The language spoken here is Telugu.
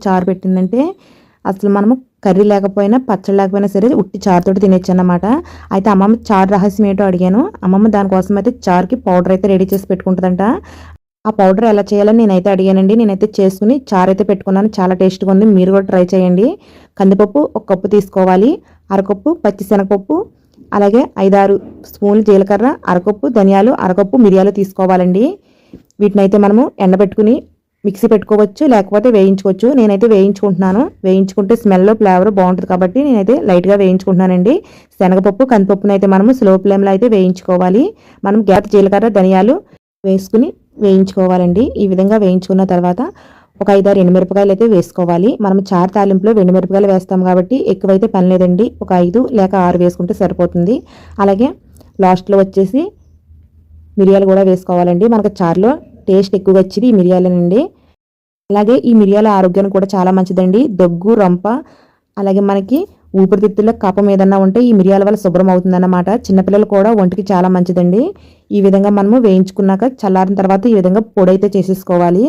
చారు పెట్టిందంటే అసలు మనము కర్రీ లేకపోయినా పచ్చడి లేకపోయినా సరే ఉట్టి చారుతోటి తినేచ్చు అన్నమాట. అయితే అమ్మమ్మ చారు రహస్యం ఏంటో అడిగాను. అమ్మమ్మ దానికోసం అయితే చారుకి పౌడర్ అయితే రెడీ చేసి పెట్టుకుంటుందంట. ఆ పౌడర్ ఎలా చేయాలని నేనైతే అడిగానండి. నేనైతే చేసుకుని చారు అయితే పెట్టుకున్నాను. చాలా టేస్ట్గా ఉంది. మీరు కూడా ట్రై చేయండి. కందిపప్పు 1 కప్పు తీసుకోవాలి. అరకప్పు పచ్చిశనగపప్పు, అలాగే 5-6 స్పూన్లు జీలకర్ర, అరకప్పు ధనియాలు, అరకప్పు మిరియాలు తీసుకోవాలండి. వీటినైతే మనము ఎండబెట్టుకుని మిక్సీ పెట్టుకోవచ్చు, లేకపోతే వేయించుకోవచ్చు. నేనైతే వేయించుకుంటున్నాను. వేయించుకుంటే స్మెల్ ఫ్లేవర్ బాగుంటుంది కాబట్టి నేనైతే లైట్గా వేయించుకుంటున్నానండి. శనగపప్పు కందిపప్పును అయితే మనము స్లో ఫ్లేమ్లో అయితే వేయించుకోవాలి. మనం జీలకర్ర ధనియాలు వేసుకుని వేయించుకోవాలండి. ఈ విధంగా వేయించుకున్న తర్వాత ఒక 5-6 ఎండుమిరపకాయలు అయితే వేసుకోవాలి. మనం చారు తాలింపులో ఎండుమిరపకాయలు వేస్తాం కాబట్టి ఎక్కువైతే పని లేదండి. ఒక 5 లేక 6 వేసుకుంటే సరిపోతుంది. అలాగే లాస్ట్లో వచ్చేసి మిరియాలు కూడా వేసుకోవాలండి. మనకు చారులో టేస్ట్ ఎక్కువగా వచ్చేది ఈ మిరియాలనండి. అలాగే ఈ మిరియాల ఆరోగ్యానికి కూడా చాలా మంచిదండి. దగ్గు, రంప, అలాగే మనకి ఊపిరితిత్తుల్లో కఫం ఏదన్నా ఉంటే ఈ మిరియాల వల్ల శుభ్రం అవుతుందన్నమాట. చిన్నపిల్లలు కూడా ఒంటికి చాలా మంచిదండి. ఈ విధంగా మనము వేయించుకున్నాక చల్లారిన తర్వాత ఈ విధంగా పొడి అయితే చేసేసుకోవాలి.